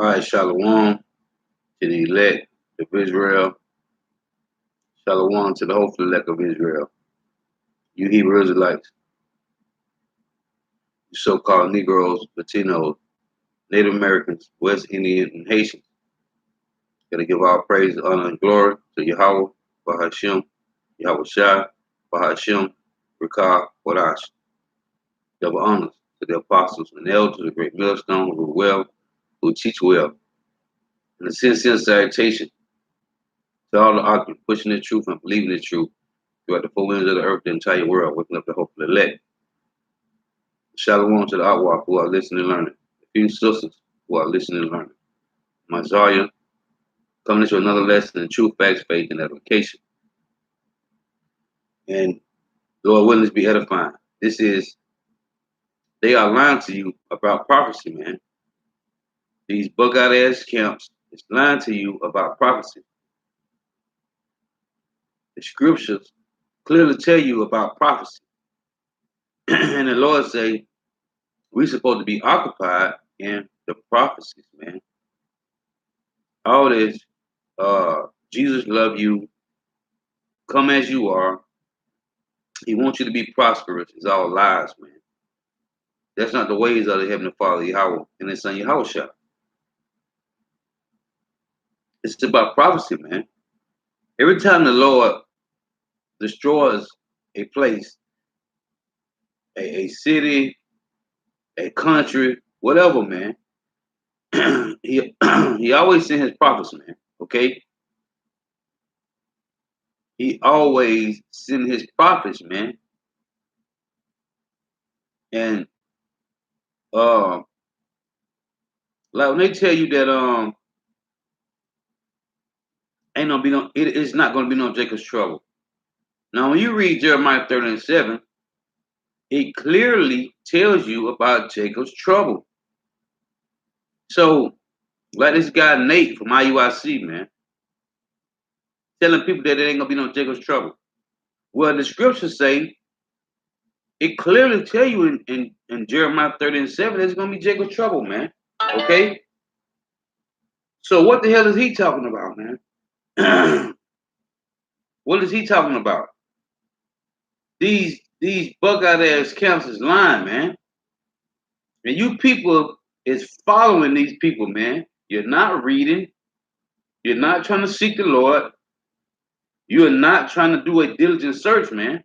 All right, Shalom to the elect of Israel. Shalom to the hopeful elect of Israel. You Hebrew Israelites, you so-called Negroes, Latinos, Native Americans, West Indians, and Haitians. Gotta give all praise, honor, and glory to Yahweh, Bahashim, Yahweh Shai, Bahashim, Rikah, Wadash. Double honors to the apostles and elders of the great millstone who teach well. And a sincere salutation to all the occupants pushing the truth and believing the truth throughout the four winds of the earth, the entire world, waking up the hope of the elect. Shalom to the Awak who are listening and learning. A few sisters who are listening and learning. Mazaya, coming to another lesson in truth, facts, faith, and edification. And Lord willing to be edifying. They are lying to you about prophecy, man. These bug out ass camps is lying to you about prophecy. The scriptures clearly tell you about prophecy. And the Lord say, we're supposed to be occupied in the prophecies, man. All this, Jesus love you, come as you are. He wants you to be prosperous. It's all lies, man. That's not the ways of the Heavenly Father, Yahweh, and His Son, Yahweh Shah. It's about prophecy, man. Every time the Lord destroys a place, a city, a country, whatever, man, he always sends his prophets, man. Okay, he always sends his prophets, man. And like when they tell you that ain't no be no, it's not going to be no Jacob's trouble. Now, when you read Jeremiah 30:7, it clearly tells you about Jacob's trouble. So, like this guy Nate from IUIC, man, telling people that it ain't gonna be no Jacob's trouble. Well, the scriptures say it clearly tell you in Jeremiah 30:7 there's gonna be Jacob's trouble, man. Okay. So what the hell is he talking about, man? What is he talking about? These bug out ass camps is lying, man. And you people is following these people, man. You're not reading. You're not trying to seek the Lord. You are not trying to do a diligent search, man.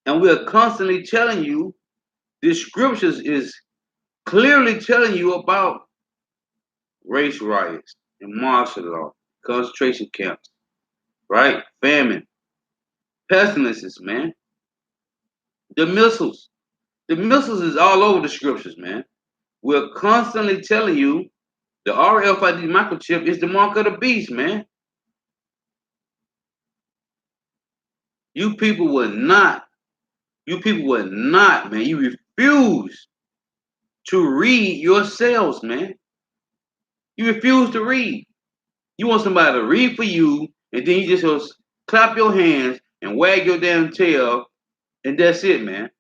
And we are constantly telling you, the scriptures is clearly telling you about race riots and martial law, concentration camps, right? Famine, pestilences, man. The missiles. The missiles is all over the scriptures, man. We're constantly telling you the RFID microchip is the mark of the beast, man. You people will not, man. You refuse to read yourselves, man. You refuse to read. You want somebody to read for you, and then you just clap your hands and wag your damn tail, and that's it, man.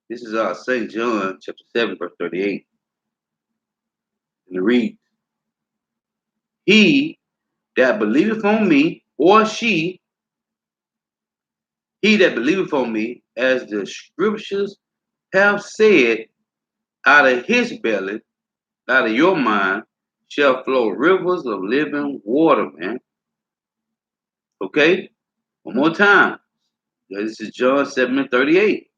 This is St. John chapter 7, verse 38. And it reads, He that believeth on me, or he that believeth on me, as the scriptures have said, out of his belly, out of your mind, shall flow rivers of living water, man. Okay? One more time. This is John 7:38.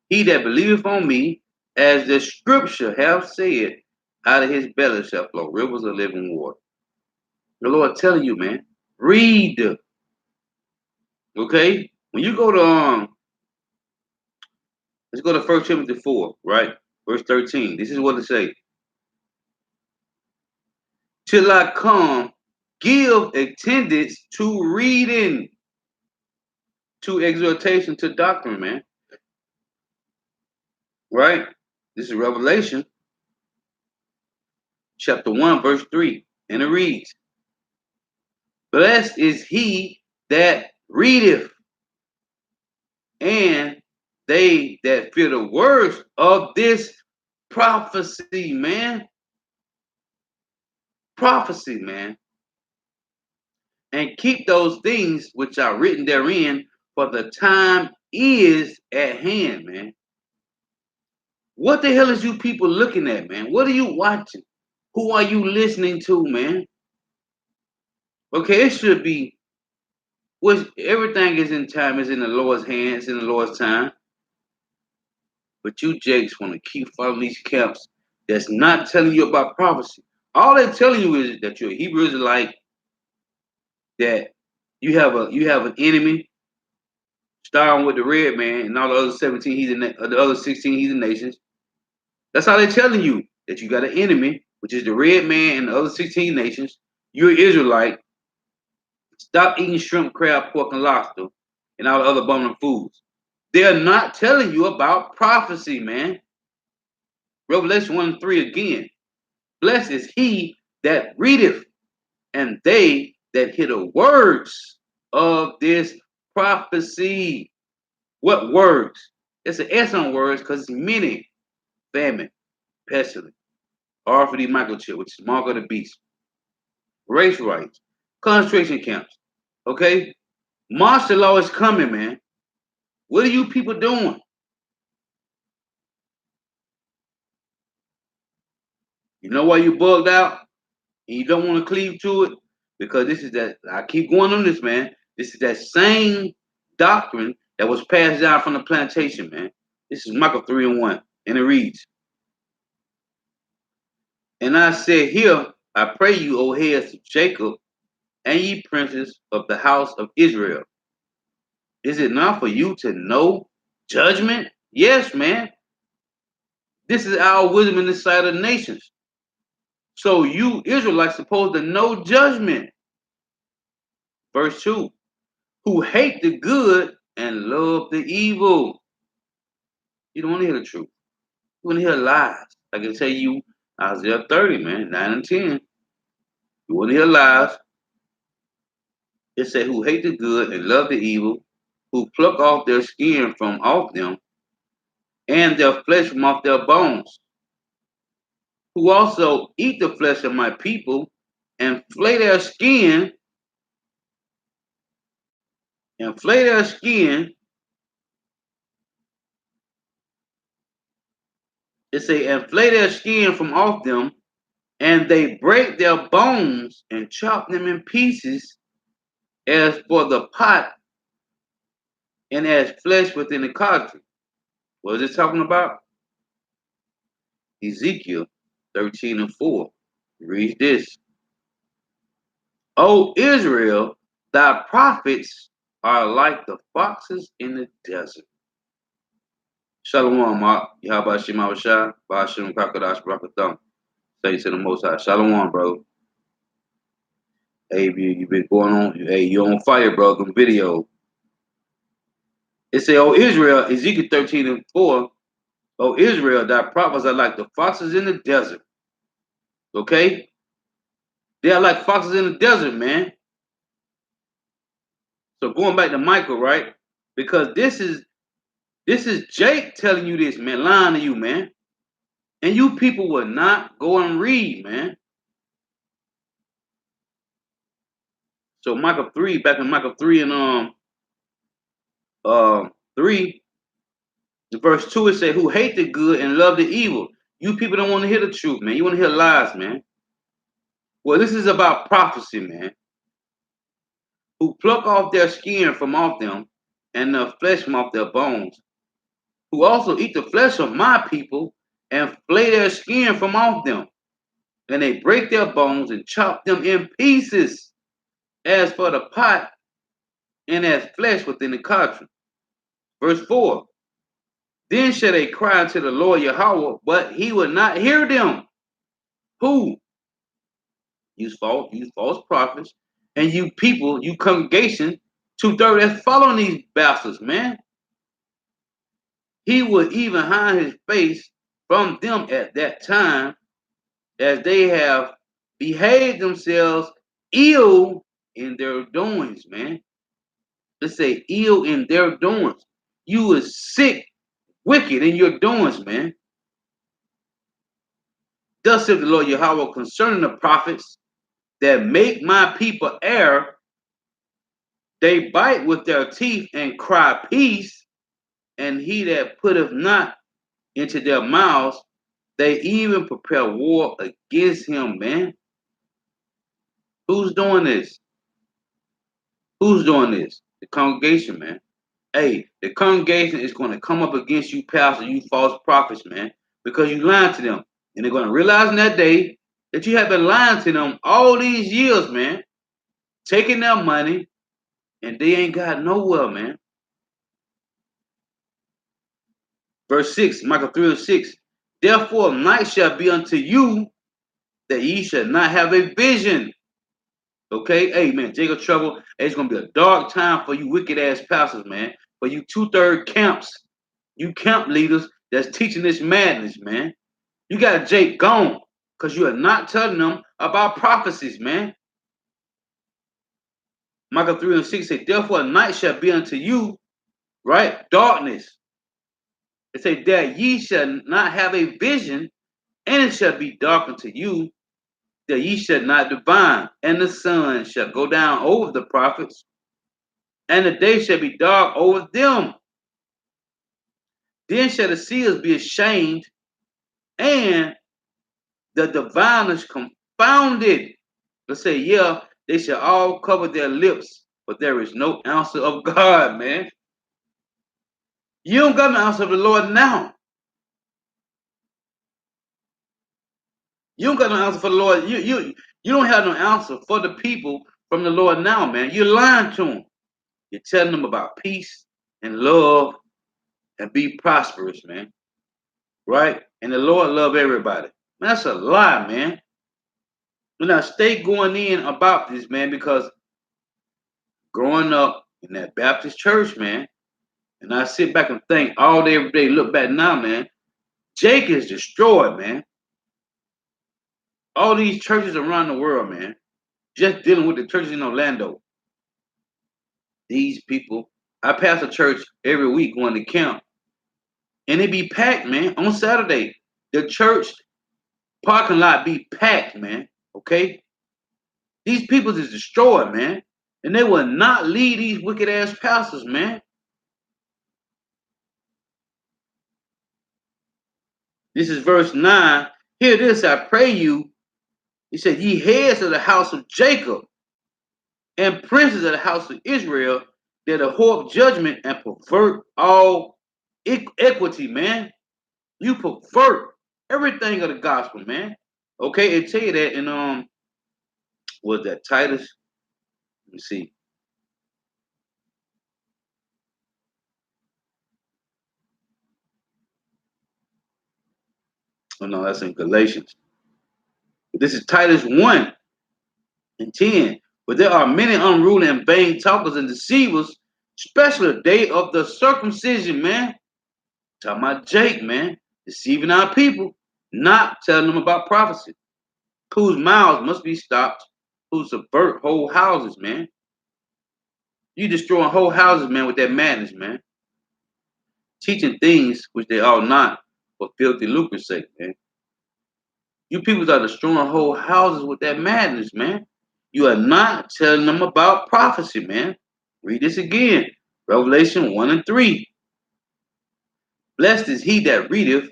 He that believeth on me, as the scripture have said, out of his belly shall flow rivers of living water. The Lord telling you, man, read. Okay? When you go to let's go to 1 Timothy 4, right? Verse 13. This is what it says. Till I come, give attendance to reading, to exhortation, to doctrine, man. Right? This is Revelation chapter 1, verse 3. And it reads, Blessed is he that readeth, and they that fear the words of this Prophecy, man. Prophecy, man. And keep those things which are written therein, for the time is at hand, man. What the hell is you people looking at, man? What are you watching? Who are you listening to, man? Okay, it should be which everything is in time, is in the Lord's hands, in the Lord's time. But you Jakes want to keep following these camps that's not telling you about prophecy. All they're telling you is that you're a Hebrew Israelite, that you have an enemy, starting with the red man and all the other 17 the other 16 heathen nations. That's how they're telling you, that you got an enemy, which is the red man and the other 16 nations. You're Israelite. Stop eating shrimp, crab, pork, and lobster, and all the other abominable foods. They're not telling you about prophecy, man. Revelation 1:3 again. Blessed is he that readeth, and they that hear the words of this prophecy. What words? It's an S on words because it's many. Famine, pestilence, RFD microchip, which is mark of the beast, race riots, concentration camps. Okay? Martial law is coming, man. What are you people doing? You know why you bugged out and you don't want to cleave to it? Because this is that, I keep going on this, man. This is that same doctrine that was passed down from the plantation, man. This is Micah 3:1, and it reads, and I said, here, I pray you, O heads of Jacob, and ye princes of the house of Israel. Is it not for you to know judgment? Yes, man. This is our wisdom in the sight of the nations. So you Israelites supposed to know judgment. Verse 2. Who hate the good and love the evil. You don't want to hear the truth. You want to hear lies. I can tell you Isaiah 30, man, 9 and 10. You want to hear lies. It said, who hate the good and love the evil, who pluck off their skin from off them, and their flesh from off their bones, who also eat the flesh of my people, and flay their skin, and flay their skin. It say, and flay their skin from off them, and they break their bones and chop them in pieces, as for the pot and as flesh within the cauldron. What is it talking about? Ezekiel 13:4. Read this. O Israel, thy prophets are like the foxes in the desert. Shalom, Yahweh Shema Shah, Bashim Kakadash Brakatham. Say to the Most High. Shalom, bro. Hey, you been going on. Hey, you on fire, bro. Them video. It say, O Israel, Ezekiel 13:4. O Israel, thy prophets are like the foxes in the desert. Okay? They are like foxes in the desert, man. So going back to Michael, right? Because this is Jake telling you this, man, lying to you, man. And you people will not go and read, man. So Micah 3, back in Micah 3 and 3, verse 2, it say, who hate the good and love the evil. You people don't want to hear the truth, man. You want to hear lies, man. Well, this is about prophecy, man. Who pluck off their skin from off them, and the flesh from off their bones. Who also eat the flesh of my people, and flay their skin from off them. And they break their bones and chop them in pieces, as for the pot and as flesh within the cauldron. Verse 4. Then shall they cry unto the Lord Yahweh, but he will not hear them. Who? Use false prophets, and you people, you congregation, 2/3 that's following these bastards, man. He will even hide his face from them at that time, as they have behaved themselves ill in their doings, man. Let's say ill in their doings. You are sick, wicked in your doings, man. Thus saith the Lord Yahweh concerning the prophets that make my people err, they bite with their teeth and cry peace, and he that putteth not into their mouths, they even prepare war against him, man. Who's doing this? Who's doing this? The congregation, man. Hey, the congregation is going to come up against you, pastor, you false prophets, man, because you lied to them. And they're going to realize in that day that you have been lying to them all these years, man, taking their money, and they ain't got nowhere, man. Verse 6, Micah 3:6. Therefore, night shall be unto you that ye shall not have a vision. Okay, hey man, Jacob Trouble, hey, it's gonna be a dark time for you wicked ass pastors, man. For you 2/3 camps, you camp leaders that's teaching this madness, man. You got Jake gone because you are not telling them about prophecies, man. Micah 3:6 say, therefore night shall be unto you, right? Darkness. It say that ye shall not have a vision, and it shall be dark unto you, that ye shall not divine, and the sun shall go down over the prophets, and the day shall be dark over them. Then shall the seers be ashamed, and the diviners confounded. Let's say, yeah, they shall all cover their lips, but there is no answer of God, man. You don't got no answer of the Lord now. You don't got no answer for the Lord. You don't have no answer for the people from the Lord now, man. You're lying to them. You're telling them about peace and love and be prosperous, man. Right? And the Lord love everybody. Man, that's a lie, man. And I stay going in about this, man, because growing up in that Baptist church, man, and I sit back and think all day, every day, look back now, man, Jake is destroyed, man. All these churches around the world, man, just dealing with the churches in Orlando. These people, I pass a church every week going to camp, and it be packed, man, on Saturday. The church parking lot be packed, man, okay? These people is destroyed, man, and they will not lead these wicked ass pastors, man. This is verse 9. Hear this, I pray you. He said, ye heads of the house of Jacob and princes of the house of Israel that abhor judgment and pervert all equity, man. You pervert everything of the gospel, man. Okay, it tell you that in was that Titus? Let me see. Oh no, that's in Galatians. But this is Titus 1 and 10. But there are many unruly and vain talkers and deceivers, especially the day of the circumcision, man. Talking about Jake, man, deceiving our people, not telling them about prophecy, whose mouths must be stopped, who subvert whole houses, man. You destroying whole houses, man, with that madness, man. Teaching things which they ought not for filthy lucre's sake, man. You people are destroying whole houses with that madness, man. You are not telling them about prophecy, man. Read this again. Revelation 1 and 3. Blessed is he that readeth,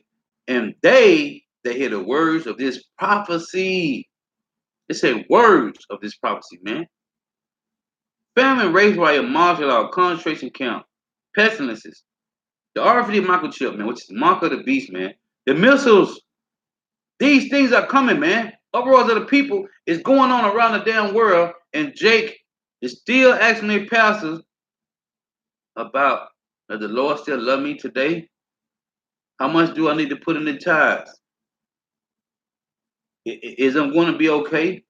and they that hear the words of this prophecy. It said words of this prophecy, man. Famine, race riot, martial law, concentration camp, pestilences, the RFD microchip, man, which is the mark of the beast, man. The missiles, these things are coming, man. Uproars of the people is going on around the damn world, and Jake is still asking their pastors about, does the Lord still love me today? How much do I need to put in the tithes? Is I'm going to be okay?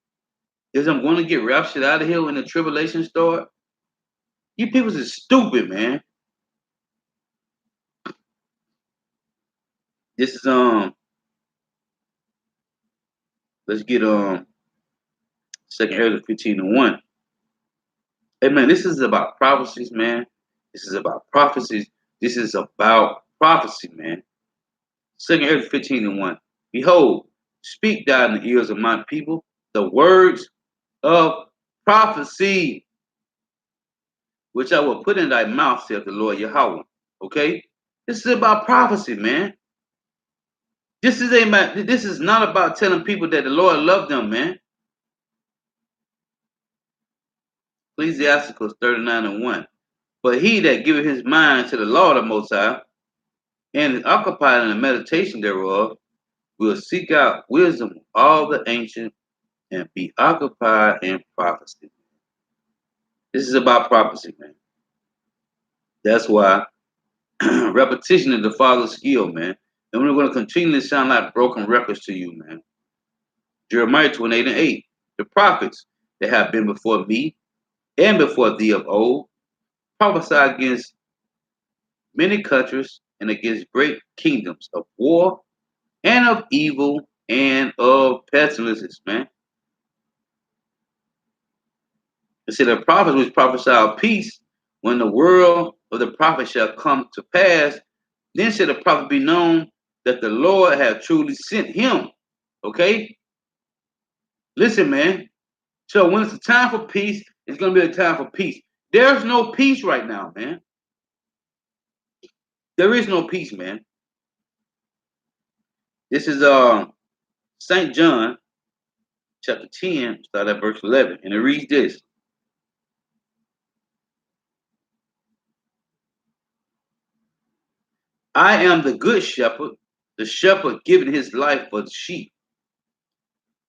Is I'm going to get raptured out of here when the tribulation start? You people is stupid, man. This is let's get 2nd Ezra 15 and 1. Hey man, this is about prophecies, man. This is about prophecies. This is about prophecy, man. 2nd Ezra 15 and 1. Behold, Speak thou in the ears of my people the words of prophecy, which I will put in thy mouth, saith the Lord Yahweh. Okay? This is about prophecy, man. This is not about telling people that the Lord loved them, man. Ecclesiasticus 39:1. But he that giveth his mind to the law of the Most High, and is occupied in the meditation thereof, will seek out wisdom of all the ancient and be occupied in prophecy. This is about prophecy, man. That's why repetition is the father's skill, man. And we're going to continually sound like broken records to you, man. Jeremiah 28:8. The prophets that have been before me and before thee of old prophesy against many countries and against great kingdoms of war and of evil and of pestilences, man. It said the prophets which prophesy of peace, when the world of the prophet shall come to pass, then shall the prophet be known that the Lord hath truly sent him. Okay? Listen, man. So when it's a time for peace, it's going to be a time for peace. There's no peace right now, man. There is no peace, man. This is St. John chapter 10, start at verse 11, and it reads this. I am the good shepherd, the shepherd giving his life for the sheep.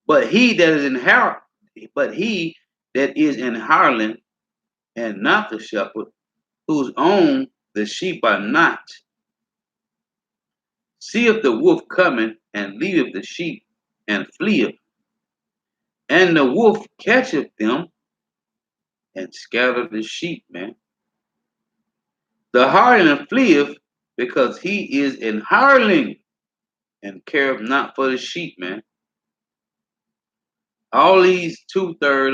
But he that is in hireling and not the shepherd, whose own the sheep are not, seeth the wolf coming and leaveth the sheep and fleeth, and the wolf catcheth them and scattereth the sheep, man. The hireling fleeth because he is an hireling and careth not for the sheep, man. All these two-third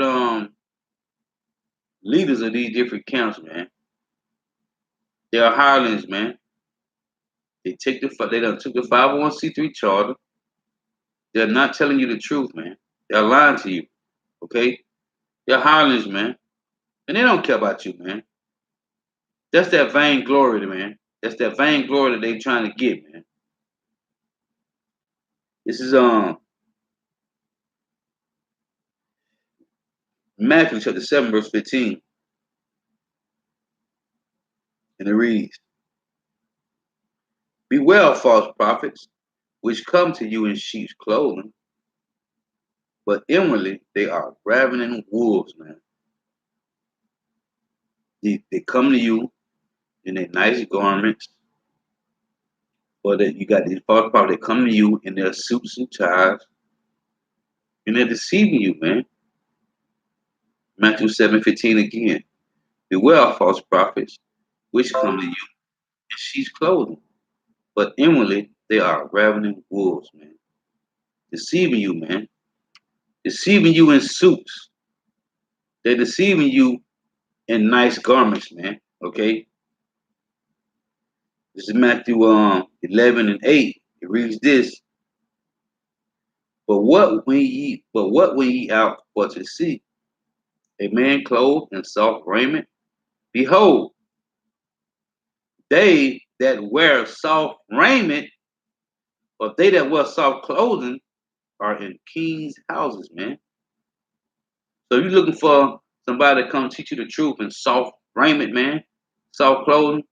leaders of these different camps, man, they are hirelings, man. They done took the 501c3 charter. They're not telling you the truth, man. They're lying to you. Okay? They're hirelings, man. And they don't care about you, man. That's that vainglory, man. That's that vainglory that they trying to get, man. This is Matthew chapter 7, verse 15. And it reads, beware of false prophets, which come to you in sheep's clothing, but inwardly they are ravening wolves, man. They come to you in their nice garments, or that you got these false prophets that come to you in their suits and ties, and they're deceiving you, man. Matthew 7:15 again. Beware of false prophets, which come to you in sheep's clothing, but inwardly they are ravening wolves, man. Deceiving you, man. Deceiving you in suits. They're deceiving you in nice garments, man. Okay? This is Matthew 11:8. It reads this. But what when ye out for to see? A man clothed in soft raiment? Behold, they that wear soft raiment, or they that wear soft clothing, are in kings' houses, man. So you're looking for somebody to come teach you the truth in soft raiment, man, soft clothing,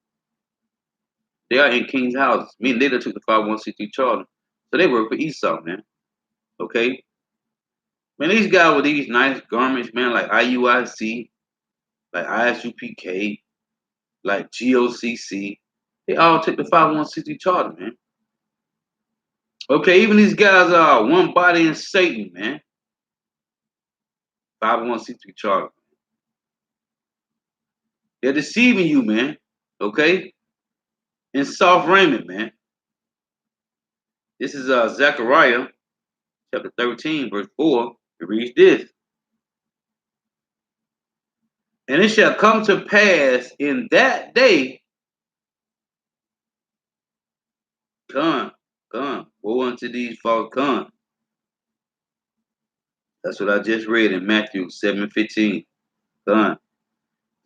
they are in king's houses. Meaning they done took the 501c3 charter. So they work for Esau, man. Okay? Man, these guys with these nice garments, man, like IUIC, like ISUPK, like GOCC, they all take the 501c3 charter, man. Okay, even these guys are one body in Satan, man. 501c3 charter. They're deceiving you, man. Okay? In soft raiment, man. This is Zechariah chapter 13, verse 4. It reads this. And it shall come to pass in that day, woe unto these false That's what I just read in Matthew 7:15. Done.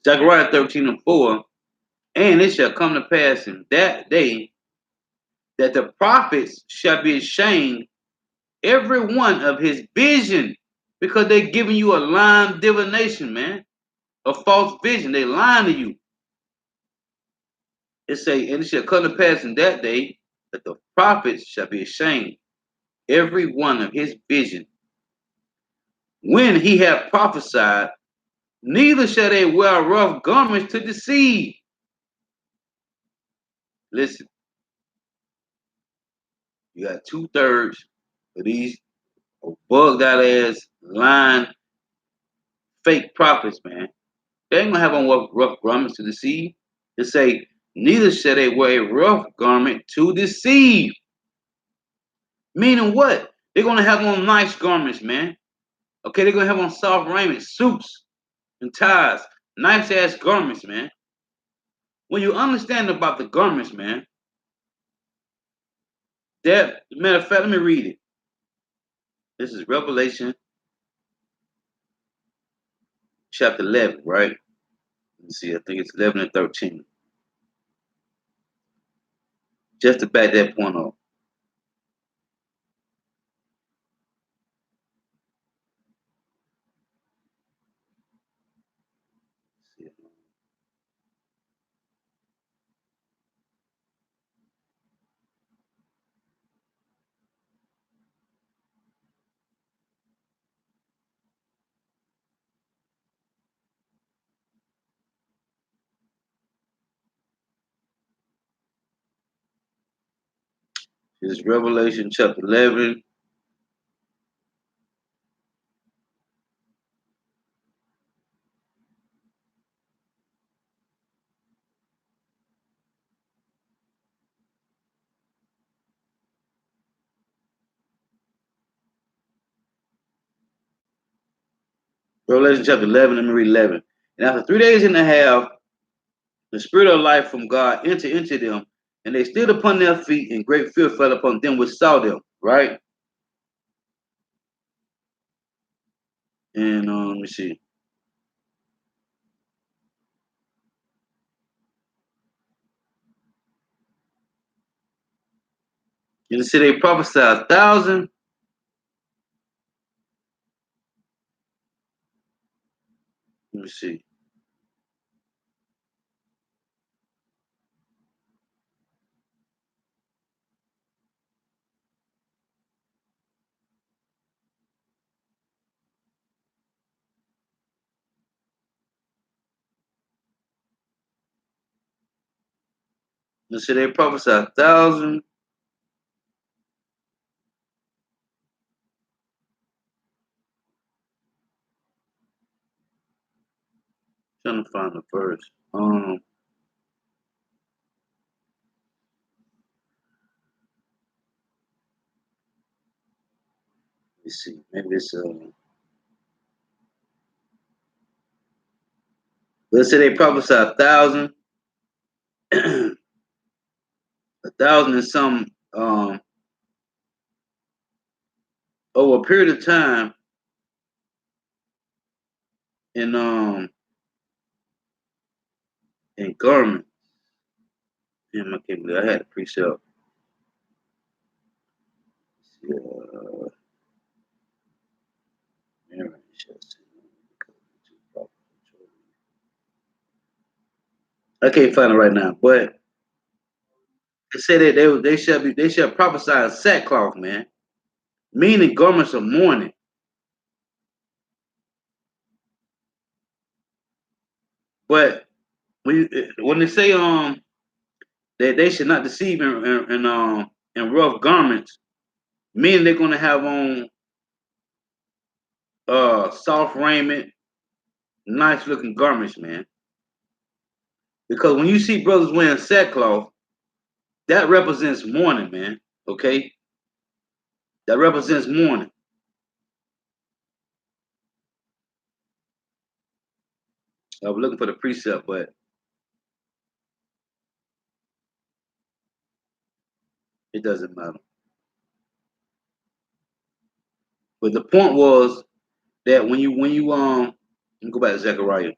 Zechariah 13:4. And it shall come to pass in that day that the prophets shall be ashamed, every one of his vision, because they're giving you a lying divination, man, a false vision. They lying to you. It say, and it shall come to pass in that day that the prophets shall be ashamed, every one of his vision. When he hath prophesied, neither shall they wear rough garments to deceive. Listen, you got 2/3 of these bugged out ass lying fake prophets, man. They ain't gonna have on rough garments to deceive. It say, neither shall they wear a rough garment to deceive. Meaning what? They're gonna have on nice garments, man. Okay, they're gonna have on soft raiment, suits and ties, nice ass garments, man. When you understand about the garments, man, that matter of fact, let me read it. This is Revelation chapter 11, right? Let's see, I think it's 11 and 13. Just to back that point up. This is Revelation chapter 11. Revelation chapter 11, let me read 11. And after 3 days and a half, the spirit of life from God entered into them, and they stood upon their feet, and great fear fell upon them which saw them, right? And let me see. And it said they prophesied 1,000. Let me see. It said they prophesied 1,000. Trying to find the verse. Let me see. Maybe it's let's say they prophesied 1,000, 1,000 and some over a period of time in garment. Damn, I can't believe I had a precept. Uh, I can't find it right now, but it said that they shall prophesy in sackcloth, man, meaning garments of mourning. But when they say that they should not deceive in rough garments, meaning they're gonna have on soft raiment, nice looking garments, man. Because when you see brothers wearing sackcloth, that represents mourning, man. Okay, that represents mourning. I was looking for the precept, but it doesn't matter. But the point was that when you let me go back to Zechariah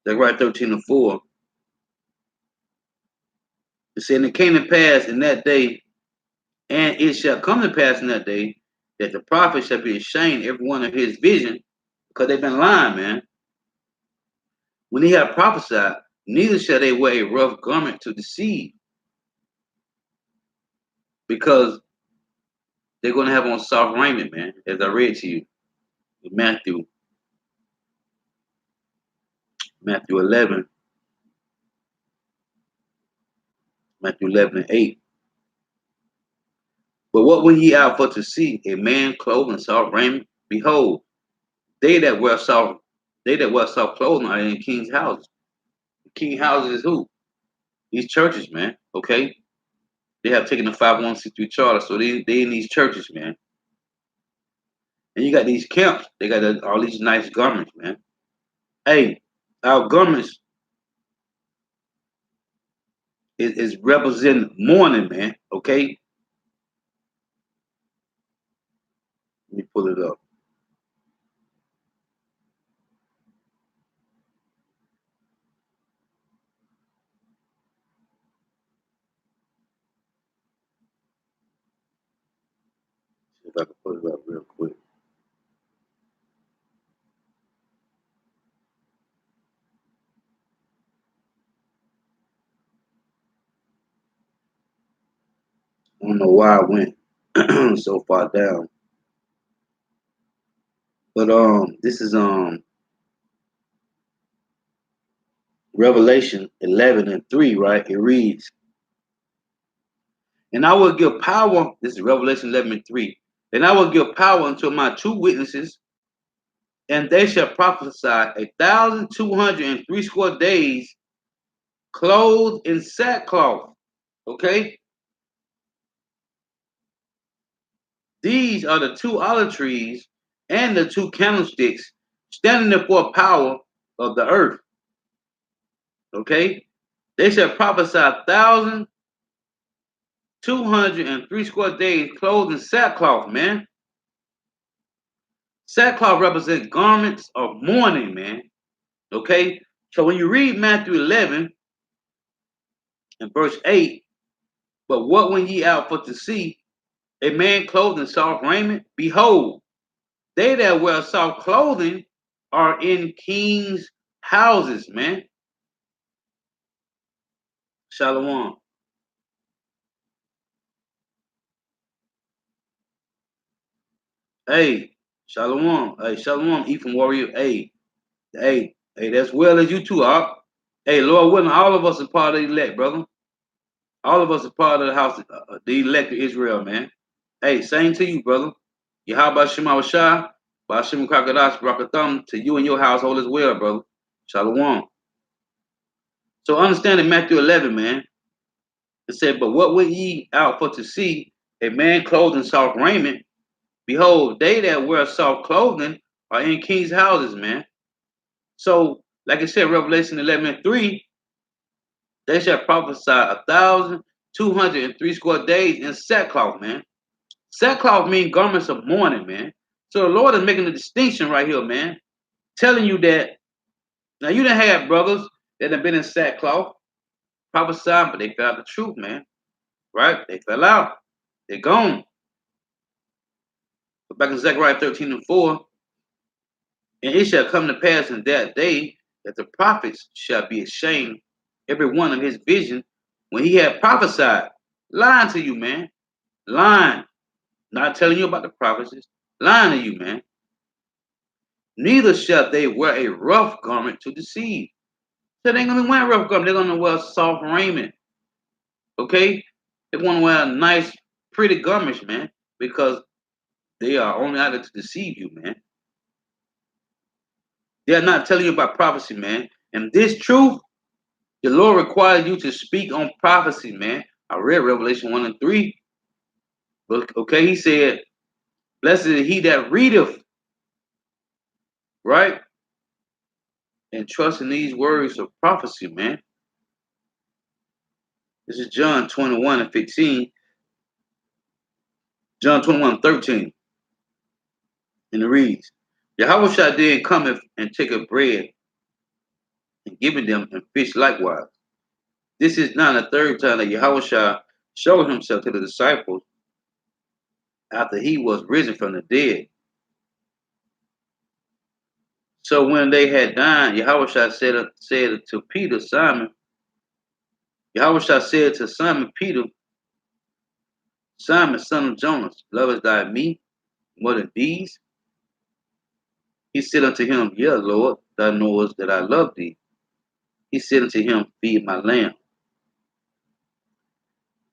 13:4. It said, "And it came to pass in that day, and it shall come to pass in that day, that the prophet shall be ashamed every one of his vision, because they've been lying, man. When he had prophesied, neither shall they wear a rough garment to deceive, because they're going to have on soft raiment, man, as I read to you in Matthew 11, Matthew 11:8. But what went ye out for to see? A man clothed in soft raiment? Behold, they that wear soft, they that wear soft clothing are in king's houses. King houses is who? These churches, man. Okay, they have taken the 501c3 charter, so they in these churches, man. And you got these camps. They got all these nice garments, man. Hey, our garments is representing mourning, man. Okay, let me pull it up. See if I can pull it up real quick. I don't know why I went so far down, but this is Revelation 11:3, right? It reads, "And I will give power." This is Revelation 11:3. "And I will give power unto my two witnesses, and they shall prophesy 1,260 days, clothed in sackcloth." Okay, these are the two olive trees and the two candlesticks standing there for power of the earth. Okay, they shall prophesy 1,260 days, clothed in sackcloth, man. Sackcloth represents garments of mourning, man. Okay, so when you read Matthew 11 and verse 8, "But what went ye out for to see? A man clothed in soft raiment? Behold, they that wear soft clothing are in kings' houses," man. Shalom. Hey, shalom. Hey, shalom. Ephraim warrior. Hey, that's well as you too, Op. Hey, Lord willing, all of us are part of the elect, brother. All of us are part of the house, the elect of Israel, man. Hey, same to you, brother. Yahweh Shema Shah, Bashim Kakadash, Barakatham, to you and your household as well, brother. Shalom. So understand in Matthew 11, man, it said, "But what went ye out for to see? A man clothed in soft raiment? Behold, they that wear soft clothing are in kings' houses," man. So, like I said, Revelation 11:3, "They shall prophesy 1,260 days in sackcloth," man. Sackcloth means garments of mourning, man. So the Lord is making a distinction right here, man, telling you that now you done have brothers that have been in sackcloth, prophesying, but they fell out the truth, man. Right? They fell out. They're gone. But back in Zechariah 13:4, "And it shall come to pass in that day that the prophets shall be ashamed, every one of his vision, when he had prophesied." Lying to you, man. Lying. Not telling you about the prophecies. Lying to you, man. "Neither shall they wear a rough garment to deceive." So they ain't gonna be wearing rough garment. They're gonna wear soft raiment. Okay? They want to wear nice, pretty garments, man, because they are only out there to deceive you, man. They're not telling you about prophecy, man. And this truth, the Lord requires you to speak on prophecy, man. I read Revelation 1:3. But okay, he said, "Blessed is he that readeth," right? "And trust in these words of prophecy," man. This is John 21:15. John 21:13. And it reads, Yahweh shall then cometh and taketh bread and giving them and fish likewise. This is not the third time that Yahweh shall show himself to the disciples after he was risen from the dead. So when they had dined, Yahweh shall said to Peter, Yahweh shall said to Simon Peter, Simon, son of Jonas, lovest thou me more than these? He said unto him, Yea, Lord, thou knowest that I love thee. He said unto him, Feed my lamb.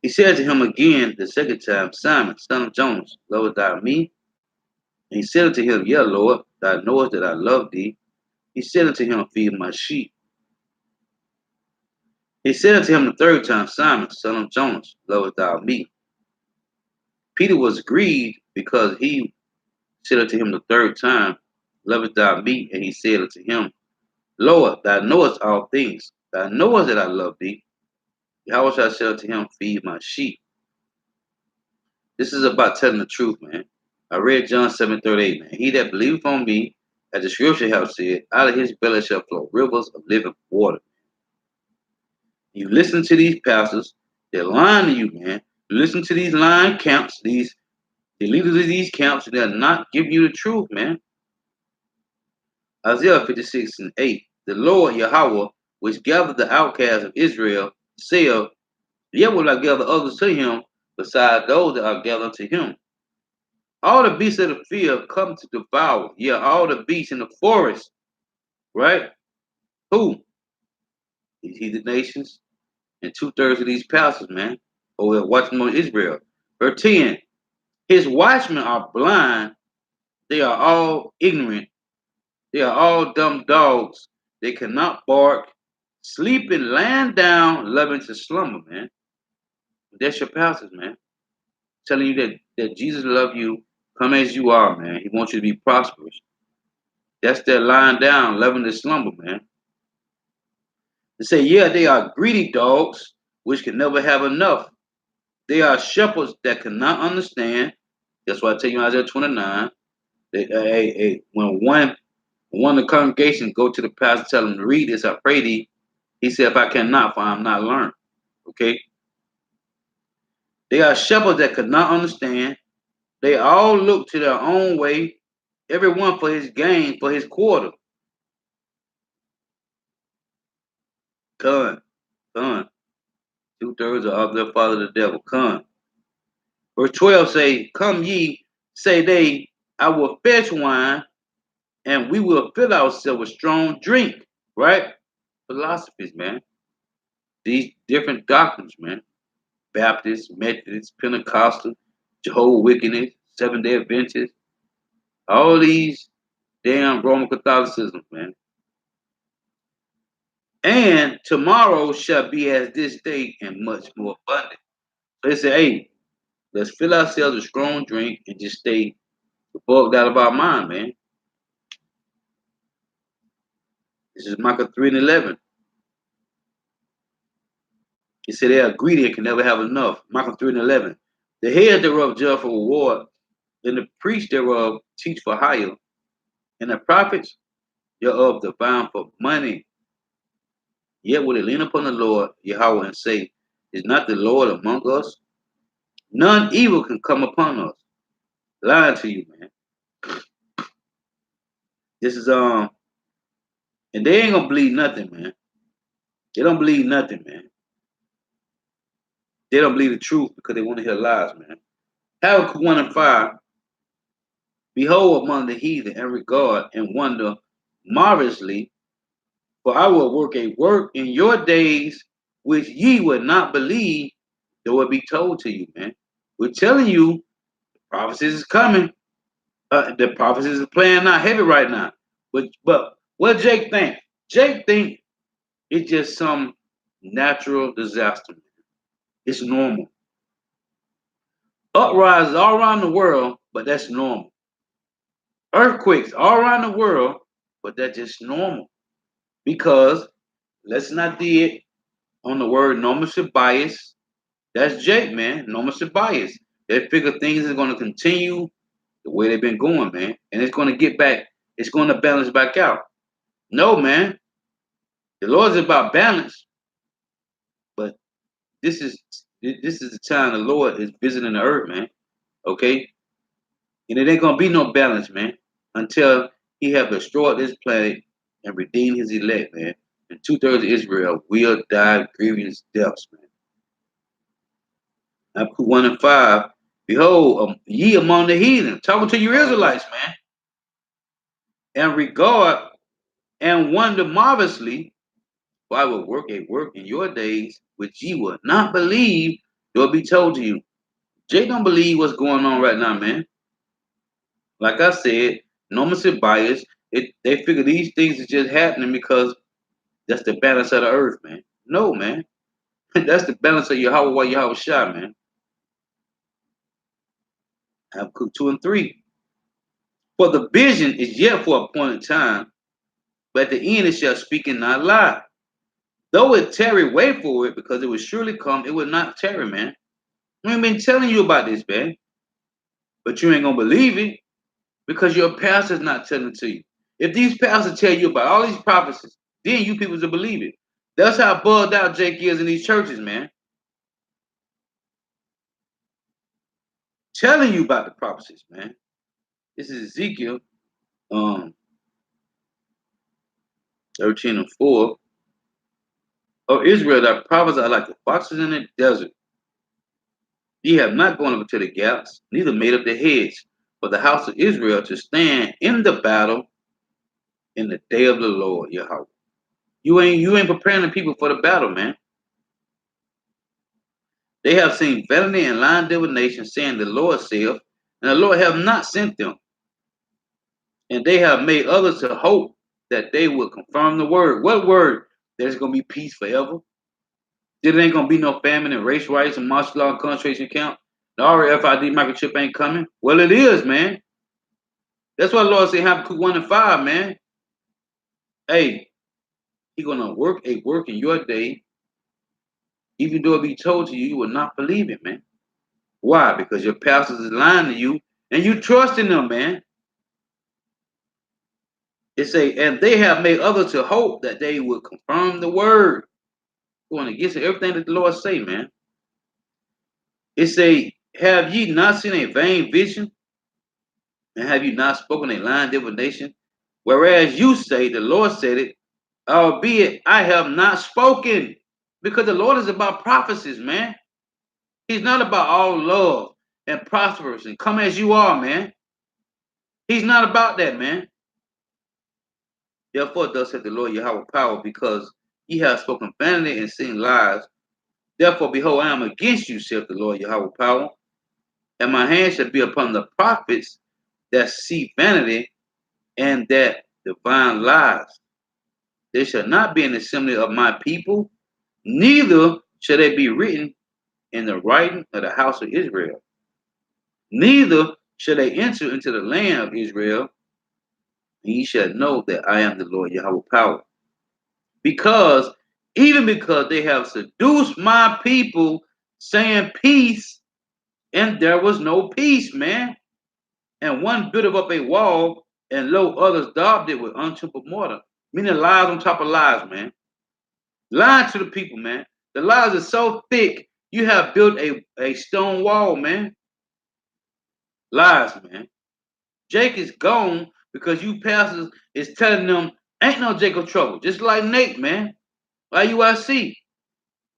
He said to him again the second time, Simon, son of Jonas, lovest thou me? And he said unto him, Yea, Lord, thou knowest that I love thee. He said unto him, Feed my sheep. He said unto him the third time, Simon, son of Jonas, lovest thou me? Peter was grieved because he said unto him the third time, Lovest thou me? And he said unto him, Lord, thou knowest all things. Thou knowest that I love thee. Yahweh shall say unto him, Feed my sheep. This is about telling the truth, man. I read John 7:38, man. He that believeth on me, as the scripture have said, out of his belly shall flow rivers of living water. You listen to these pastors, they're lying to you, man. You listen to these lying camps, the leaders of these camps, they're not giving you the truth, man. Isaiah 56:8. The Lord Yahweh, which gathered the outcasts of Israel, saith, Yet will I gather others to him, beside those that are gathered to him. All the beasts of the field come to devour. Yeah, all the beasts in the forest, right? Who? These heathen nations and 2/3 of these pastors, man. Oh, well, watchmen on Israel. Verse 10. His watchmen are blind. They are all ignorant. They are all dumb dogs. They cannot bark. Sleeping, lying down, loving to slumber, man. That's your pastors, man. Telling you that Jesus loves you, come as you are, man. He wants you to be prosperous. That's their lying down, loving to slumber, man. They say, yeah, they are greedy dogs, which can never have enough. They are shepherds that cannot understand. That's why I tell you in Isaiah 29. When one of the congregations go to the pastor, tell him to read this, I pray thee. He said, if I cannot, for I'm not learned. Okay? They are shepherds that could not understand. They all look to their own way, everyone for his gain, for his quarter. Con. 2/3 are of their father the devil. Con. Verse 12 say, Come ye, say they, I will fetch wine, and we will fill ourselves with strong drink. Right? Philosophies, man. These different doctrines, man. Baptist, Methodist, Pentecostal, Jehovah's Witness, Seventh-day Adventist, all these damn Roman Catholicism, man. And tomorrow shall be as this day and much more abundant. So they say, hey, let's fill ourselves with strong drink and just stay bugged out of our mind, man. This is Micah 3:11. He said they are greedy and can never have enough. Micah 3:11. The head thereof judge for reward, and the priest thereof teach for hire, and the prophets thereof divine for money. Yet will they lean upon the Lord Yahweh and say, Is not the Lord among us? None evil can come upon us. Lying to you, man. This is and they ain't gonna believe nothing, man. They don't believe nothing, man. They don't believe the truth because they want to hear lies, man. Habakkuk 1:5. Behold among the heathen and regard and wonder marvelously, for I will work a work in your days which ye would not believe, though it be told to you, man. We're telling you, prophecies is coming. The prophecies is playing out heavy right now. But what Jake think? Jake think it's just some natural disaster. It's normal. Uprises all around the world, but that's normal. Earthquakes all around the world, but that's just normal. Because let's not dig on the word normative bias. That's Jake, man. Normative bias. They figure things are going to continue the way they've been going, man. And it's going to get back, it's going to balance back out. No, man. The Lord is about balance, but this is this is the time the Lord is visiting the earth, man. Okay? And it ain't gonna be no balance, man, until he have destroyed this planet and redeemed his elect, man. And 2/3 of Israel will die grievous deaths, man. Habakkuk 1 and 5. Behold, ye among the heathen, talking to your Israelites, man, and regard and wonder marvelously, for I will work a work in your days which ye will not believe, nor be told to you. Jay don't believe what's going on right now, man. Like I said, normative bias, they figure these things are just happening because that's the balance of the earth, man. No, man. That's the balance of Yahweh while Yahweh Shah, man. Habakkuk 2 and 3. For the vision is yet for a appointed time, but at the end it shall speak and not lie. Though it tarry, wait for it, because it will surely come, it will not tarry, man. We've been telling you about this, man. But you ain't gonna believe it because your pastor's not telling it to you. If these pastors tell you about all these prophecies, then you people will believe it. That's how bugged out Jake is in these churches, man. Telling you about the prophecies, man. This is Ezekiel 13 and 4. Oh, Israel, that prophets are like the foxes in the desert. Ye have not gone over to the gaps, neither made up the heads for the house of Israel to stand in the battle in the day of the Lord, Yahweh. You ain't preparing the people for the battle, man. They have seen vanity and lying divination, saying the Lord saith, and the Lord have not sent them. And they have made others to hope that they will confirm the word. What word? There's gonna be peace forever. There ain't gonna be no famine and race riots and martial law and concentration camp. The RFID microchip ain't coming. Well, it is, man. That's why the Lord said Habakkuk 1 and 5, man. Hey, He gonna work a work in your day, even though it be told to you, you will not believe it, man. Why? Because your pastors is lying to you and you trust in them, man. It say, and they have made others to hope that they will confirm the word. Going against everything that the Lord say, man. It say, have ye not seen a vain vision? And have you not spoken a lying divination? Whereas you say, the Lord said it, albeit I have not spoken. Because the Lord is about prophecies, man. He's not about all love and prosperous and come as you are, man. He's not about that, man. Therefore, thus said the Lord Yahweh power, because ye have spoken vanity and seen lies. Therefore, behold, I am against you, saith the Lord Yahweh power, and my hand shall be upon the prophets that see vanity and that divine lies. They shall not be in the assembly of my people, neither shall they be written in the writing of the house of Israel. Neither shall they enter into the land of Israel, and ye shall know that I am the Lord Yahweh power. Because, even because they have seduced my people, saying peace, and there was no peace, man. And one built up a wall, and lo, others daubed it with untempered mortar. Meaning lies on top of lies, man. Lying to the people, man. The lies are so thick, you have built a stone wall, man. Lies, man. Jake is gone because you pastors is telling them ain't no Jacob trouble. Just like Nate, man. IUIC.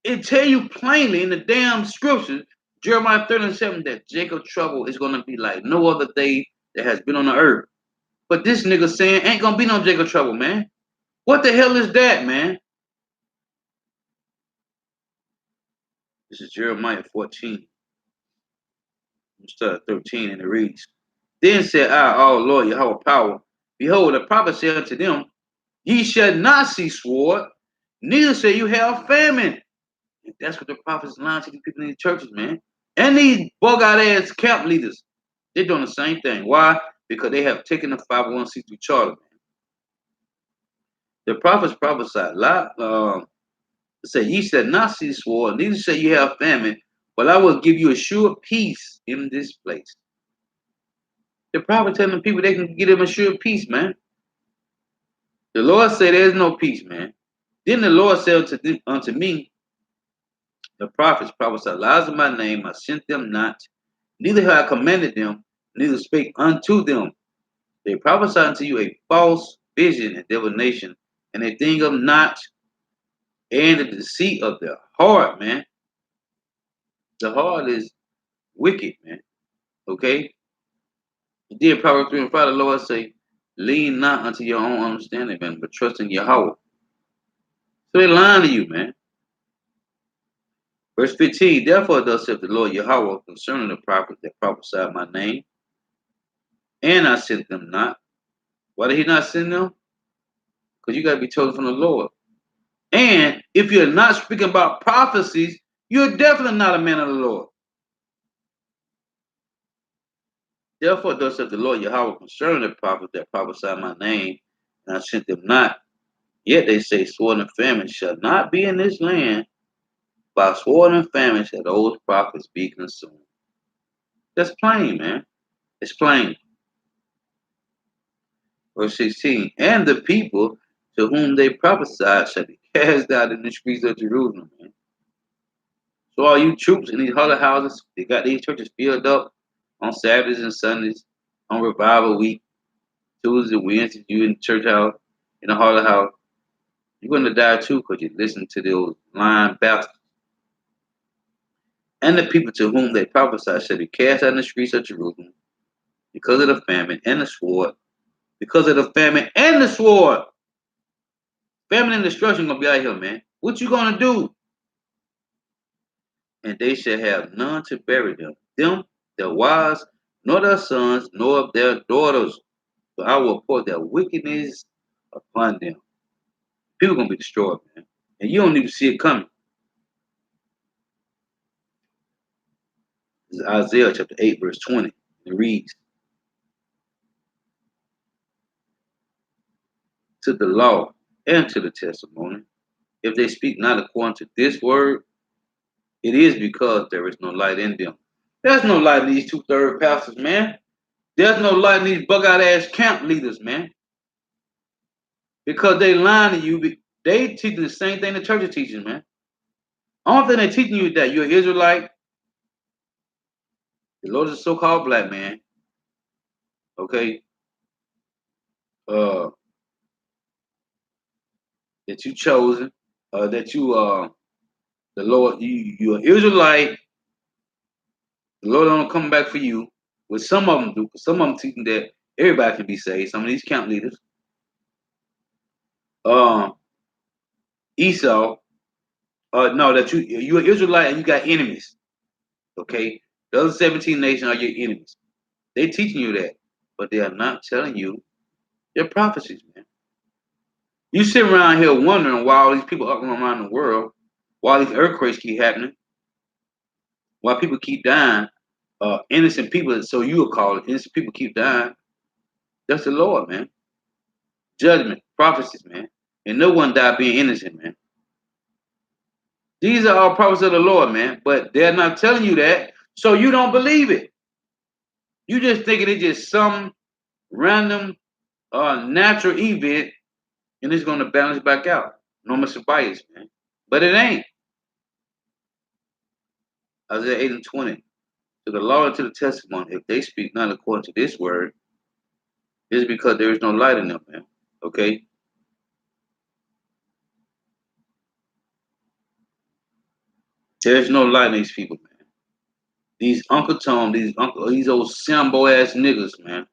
It tell you plainly in the damn scriptures, Jeremiah 37, that Jacob trouble is gonna be like no other day that has been on the earth. But this nigga saying ain't gonna be no Jacob trouble, man. What the hell is that, man? This is Jeremiah 14. Start 13, and it reads, then said I, oh Lord, Yahweh power, behold, the prophet said unto them, ye shall not see sword, neither shall you have famine. And that's what the prophets lying to these people in these churches, man. And these bug out ass camp leaders, they're doing the same thing. Why? Because they have taken the 501c3 charter, man. The prophets prophesied, say, ye shall not see sword, neither shall you have famine, but I will give you a sure peace in this place. The prophet telling people they can get them assured peace, man. The Lord said there's no peace, man. Then the Lord said unto me, the prophets prophesied lies in my name, I sent them not, neither have I commanded them, neither spake unto them. They prophesy unto you a false vision and divination, and a thing of not, and the deceit of their heart, man. The heart is wicked, man. Okay? Then Proverbs 3 and 5, the Lord say, lean not unto your own understanding, man, but trust in Yahweh. So they lying to you, man. Verse 15, therefore thus saith the Lord Yahweh concerning the prophets that prophesied my name, and I sent them not. Why did he not send them? Because you got to be chosen from the Lord. And if you're not speaking about prophecies, you're definitely not a man of the Lord. Therefore thus saith the Lord Yahweh concerning the prophets that prophesied my name, and I sent them not. Yet they say, sword and famine shall not be in this land. By sword and famine shall those prophets be consumed. That's plain, man. It's plain. Verse 16, and the people to whom they prophesied shall be cast out in the streets of Jerusalem, man. So all you troops in these holy houses, they got these churches filled up on Saturdays and Sundays, on revival week, Tuesdays and Wednesdays, you in the church house, in the holy house. You're going to die too because you listen to those lying bastards. And the people to whom they prophesy shall be cast out in the streets of Jerusalem because of the famine and the sword. Because of the famine and the sword. Famine and destruction going to be out here, man. What you going to do? And they shall have none to bury them, their wives, nor their sons, nor of their daughters. So I will pour their wickedness upon them. People going to be destroyed, man. And you don't even see it coming. This is Isaiah chapter 8, verse 20. It reads, to the law and to the testimony, if they speak not according to this word, it is because there is no light in them. There's no light in these 2/3 pastors, man. There's no light in these bug-out ass camp leaders, man. Because they lying to you. They teaching the same thing the church is teaching, man. Only thing they're teaching you is that you're an Israelite. The Lord is a so-called black man. Okay. That you chosen. That you the Lord, you're an Israelite. The Lord don't come back for you. What some of them do, because some of them teaching that everybody can be saved. Some of these camp leaders. Esau, no, that you're an Israelite and you got enemies. Okay, the other 17 nations are your enemies. They teaching you that, but they are not telling you their prophecies, man. You sit around here wondering why all these people up around the world, why these earthquakes keep happening, why people keep dying, innocent people. So you will call it innocent people keep dying. That's the Lord, man. Judgment, prophecies, man, and no one died being innocent, man. These are all prophets of the Lord, man, but they're not telling you that, so you don't believe it. You just thinking it's just some random natural event and it's going to balance back out. Normal bias, man. But it ain't. Isaiah 8 and 20. To the law and to the testimony, if they speak not according to this word, it is because there is no light in them, man. Okay? There's no light in these people, man. These Uncle Tom, these old Sambo ass niggas, man.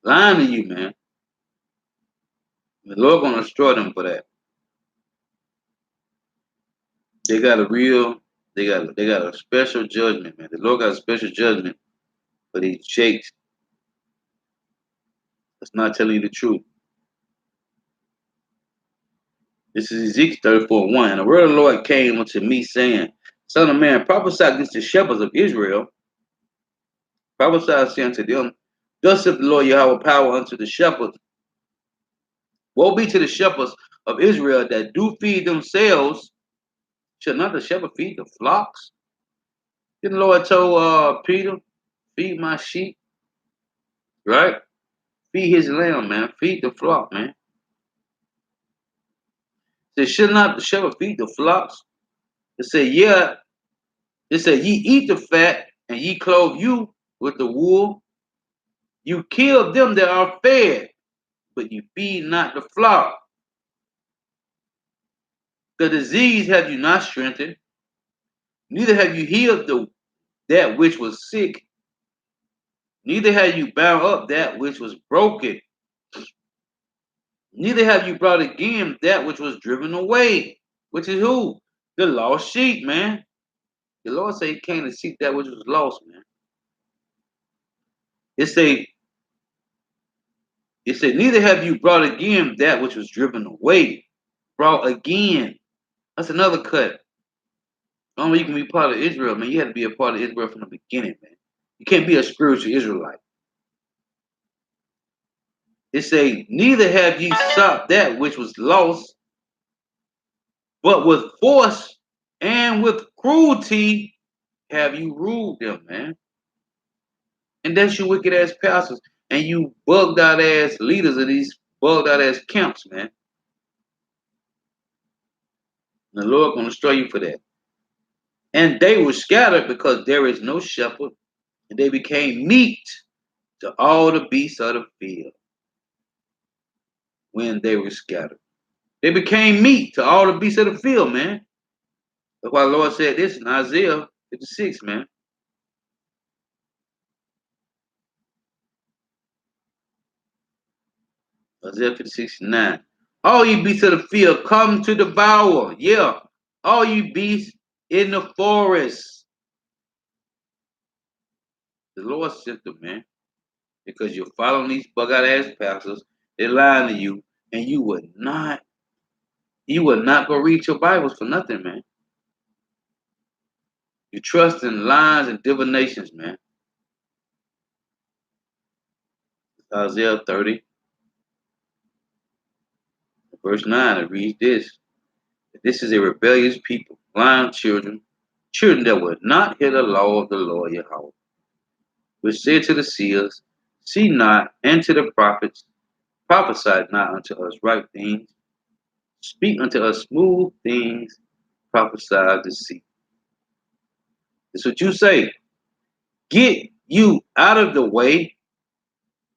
Lying to you, man. The Lord gonna destroy them for that. They got a special judgment, man. The Lord got a special judgment for these jakes that's not telling you the truth. This is Ezekiel 34:1. And the word of the Lord came unto me, saying, Son of man, prophesy against the shepherds of Israel. Prophesy, saying unto them, thus saith the Lord Yahweh, power unto the shepherds. Woe be to the shepherds of Israel that do feed themselves. Shall not the shepherd feed the flocks? Then the Lord told Peter, feed my sheep. right? Feed his lamb, man. Feed the flock, man. It said, should not the shepherd feed the flocks? It said, yeah. It said, ye eat the fat, and ye clothe you with the wool. You kill them that are fed, but you feed not the flock. The disease have you not strengthened, neither have you healed that which was sick, neither have you bound up that which was broken, neither have you brought again that which was driven away, which is who? The lost sheep, man. The Lord said he came to seek that which was lost, man. It say, it said, neither have you brought again that which was driven away. Brought again. That's another cut. Only you can be part of Israel, man. You had to be a part of Israel from the beginning, man. You can't be a spiritual Israelite. It say, neither have ye sought that which was lost, but with force and with cruelty have you ruled them, man. And that's you wicked ass pastors and you bugged out ass leaders of these bugged out ass camps, man. And the Lord gonna destroy you for that. And they were scattered because there is no shepherd, and they became meat to all the beasts of the field when they were scattered. They became meat to all the beasts of the field, man. That's why the Lord said this in Isaiah 56, man. Isaiah 56:9. All ye beasts of the field come to devour. Yeah. All ye beasts in the forest. The Lord sent them, man. Because you're following these bug out ass pastors. They're lying to you. And you would not go read your Bibles for nothing, man. You trust in lies and divinations, man. Isaiah 30, verse 9, it reads this. This is a rebellious people, blind children, children that would not hear the law of the Lord Yahweh, which said to the seers, see not, and to the prophets, prophesy not unto us right things, speak unto us smooth things, prophesy deceit. That's what you say. Get you out of the way,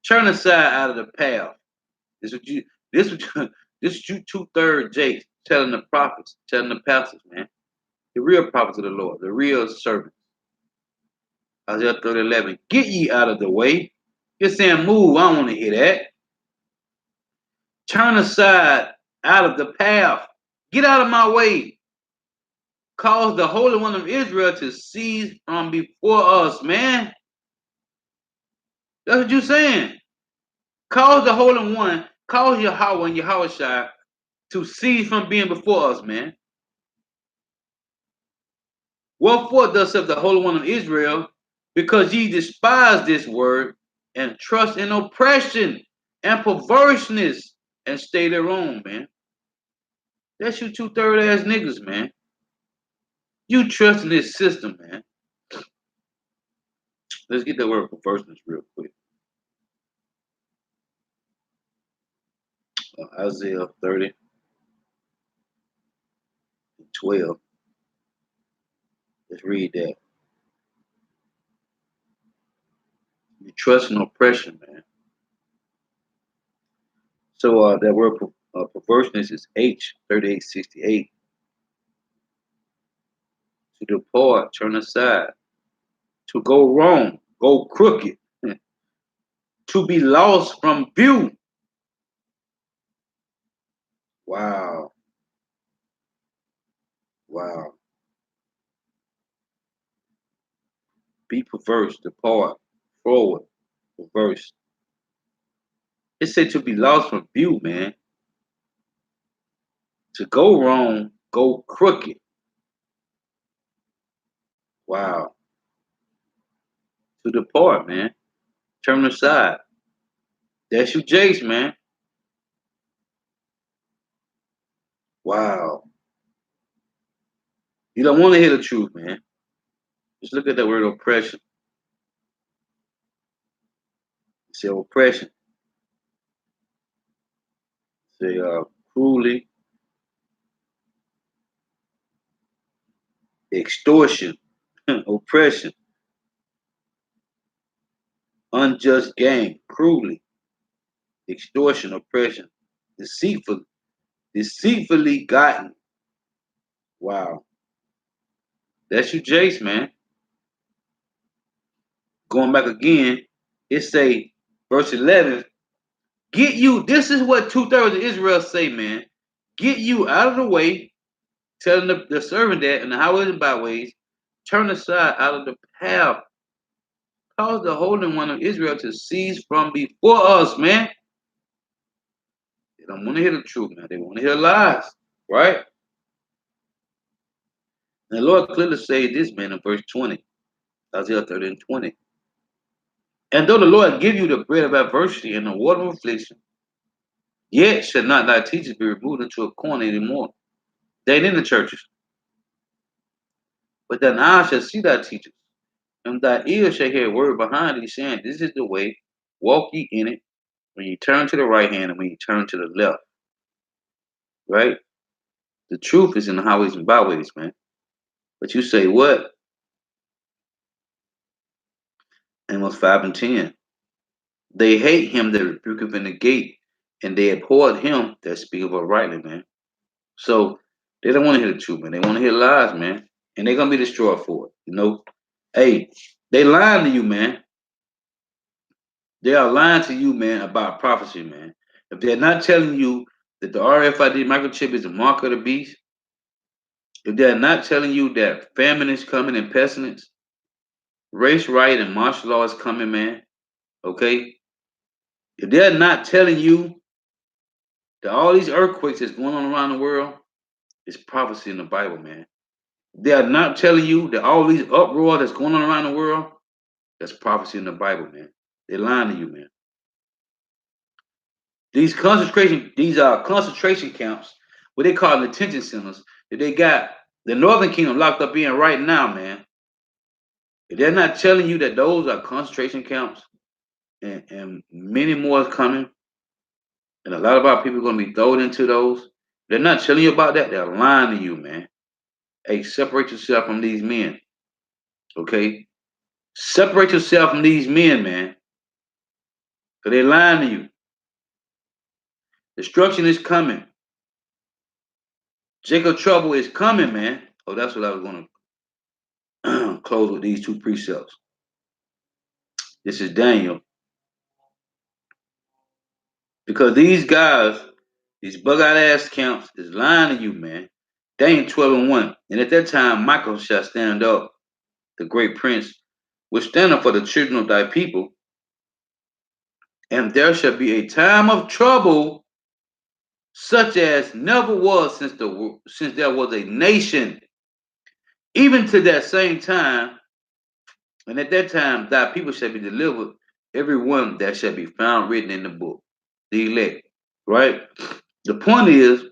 turn aside out of the path. This what you this what you, this you 2/3 Jakes telling the prophets, telling the pastors, man. The real prophets of the Lord, the real servants. Isaiah 30:11. Get ye out of the way. You're saying move. I don't want to hear that. Turn aside out of the path. Get out of my way. Cause the Holy One of Israel to cease from before us, man. That's what you're saying. Cause the Holy One, cause Yahweh and Yahushua to cease from being before us, man. Wherefore thus saith the Holy One of Israel, because ye despise this word and trust in oppression and perverseness and stay their own, man. That's you 2/3 ass niggas, man. You trust in this system, man. Let's get that word perverseness real quick. Isaiah 30:12. Let's read that. You trust in oppression, man. So that word perverseness is H 38:68. To depart, turn aside. To go wrong, go crooked. To be lost from view. Wow. Wow. Be perverse, depart, forward, perverse. It said to be lost from view, man. To go wrong, go crooked. Wow. To depart, man. Turn aside. That's you, Jace, man. Wow. You don't want to hear the truth, man. Just look at that word oppression. Say oppression. Say cruelly, extortion, oppression, unjust gain, cruelly, extortion, oppression, deceitful, deceitfully gotten. Wow, that's you, Jace, man. Going back again, it say verse 11. Get you. This is what 2/3 of Israel say, man. Get you out of the way, telling the servant that in the highways and byways, turn aside out of the path. Cause the Holy One of Israel to cease from before us, man. They don't want to hear the truth, man. They want to hear lies, right? And the Lord clearly said this, man, in verse 20, Isaiah 30 and 20. And though the Lord give you the bread of adversity and the water of affliction, yet shall not thy teachers be removed into a corner anymore. They ain't in the churches. But thine eyes shall see thy teachers, and thy ears shall hear a word behind thee saying, this is the way, walk ye in it, when you turn to the right hand and when you turn to the left, right? The truth is in the highways and byways, man. But you say what? Amos 5 and 10. They hate him that rebuketh in the gate, and they abhor him that speaketh uprightly, man. So they don't want to hear the truth, man. They want to hear lies, man. And they're gonna be destroyed for it. You know, hey, they lying to you, man. They are lying to you, man, about prophecy, man. If they're not telling you that the RFID microchip is the mark of the beast, if they're not telling you that famine is coming and pestilence, race riot and martial law is coming, man, okay? If they're not telling you that all these earthquakes that's going on around the world is prophecy in the Bible, man. They are not telling you that all these uproar that's going on around the world, that's prophecy in the Bible, man. They're lying to you, man. These are concentration camps, what they call detention centers, that they got the Northern Kingdom locked up in right now, man. If they're not telling you that those are concentration camps and many more is coming, and a lot of our people are gonna be thrown into those, they're not telling you about that, they're lying to you, man. Hey, separate yourself from these men. Okay? Separate yourself from these men, man. Because they're lying to you. Destruction is coming. Jacob trouble is coming, man. Oh, that's what I was going to close with these two precepts. This is Daniel. Because these guys, these bug-out ass camps, is lying to you, man. Daniel 12 and 1. And at that time, Michael shall stand up, the great prince, will stand up for the children of thy people. And there shall be a time of trouble such as never was since there was a nation, even to that same time, and at that time thy people shall be delivered, every one that shall be found written in the book, the elect. Right? The point is,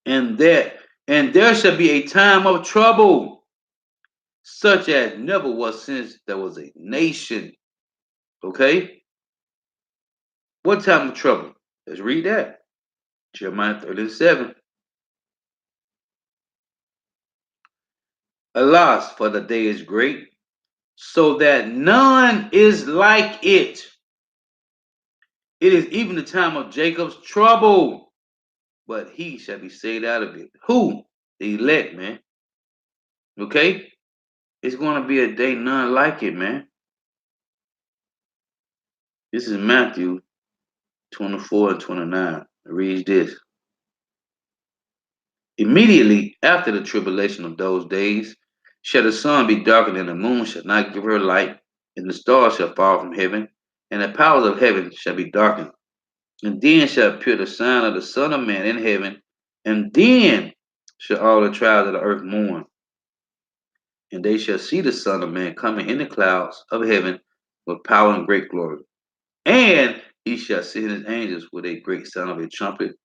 and there shall be a time of trouble, such as never was since there was a nation. Okay? What time of trouble? Let's read that. Jeremiah 37. Alas, for the day is great, so that none is like it. It is even the time of Jacob's trouble, but he shall be saved out of it. Who? The elect, man. Okay? It's going to be a day none like it, man. This is Matthew 24 and 29. It reads this. Immediately after the tribulation of those days, shall the sun be darkened, and the moon shall not give her light, and the stars shall fall from heaven, and the powers of heaven shall be darkened. And then shall appear the sign of the Son of Man in heaven, and then shall all the tribes of the earth mourn. And they shall see the Son of Man coming in the clouds of heaven with power and great glory. And he shall send his angels with a great sound of a trumpet,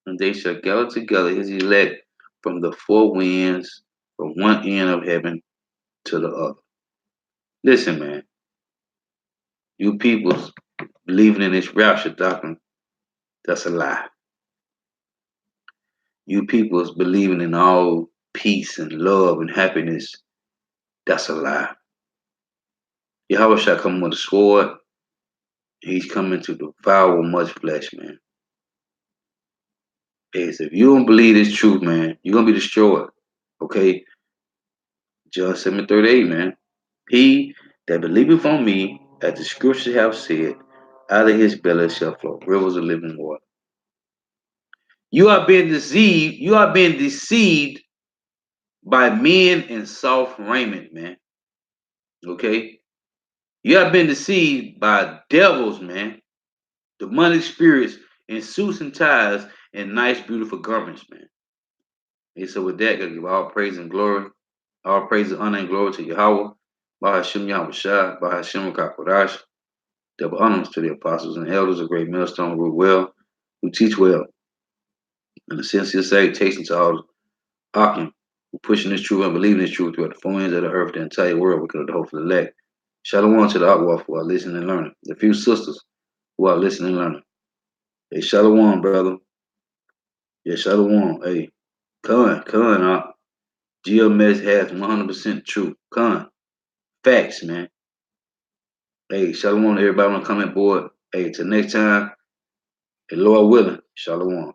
and they shall gather together his elect from the four winds, from one end of heaven to the other. Listen, man. You peoples believing in this rapture doctrine, that's a lie. You peoples believing in all peace and love and happiness, that's a lie. Yahweh shall come with a sword. He's coming to devour much flesh, man. Is if you don't believe this truth, man, you're gonna be destroyed. Okay? John 7:38, man. He that believeth on me, as the scriptures have said, out of his belly shall flow rivers of living water. You are being deceived. You are being deceived by men in soft raiment, man. Okay? You have been deceived by devils, man. Demonic spirits in suits and ties and nice, beautiful garments, man. And so with that, gotta give all praise and glory, all praise and honor and glory to Yahweh, Bahashim Yahweh Shah, Bahashim Kakodash, double honors to the apostles and elders of Great Millstone, who well, who teach well, and the sincere salutation to all Akim, who pushing this truth and believing this truth throughout the four ends of the earth, the entire world, because of the hope for the elect. Shalom to the Akwa who are listening and learning. The few sisters who are listening and learning. Hey, Shalom, brother. Yeah, Shalom. Hey, Khan, GMS has 100% truth. Khan, facts, man. Hey, Shalom to everybody on the comment board. Hey, till next time, hey, Lord willing, Shalom.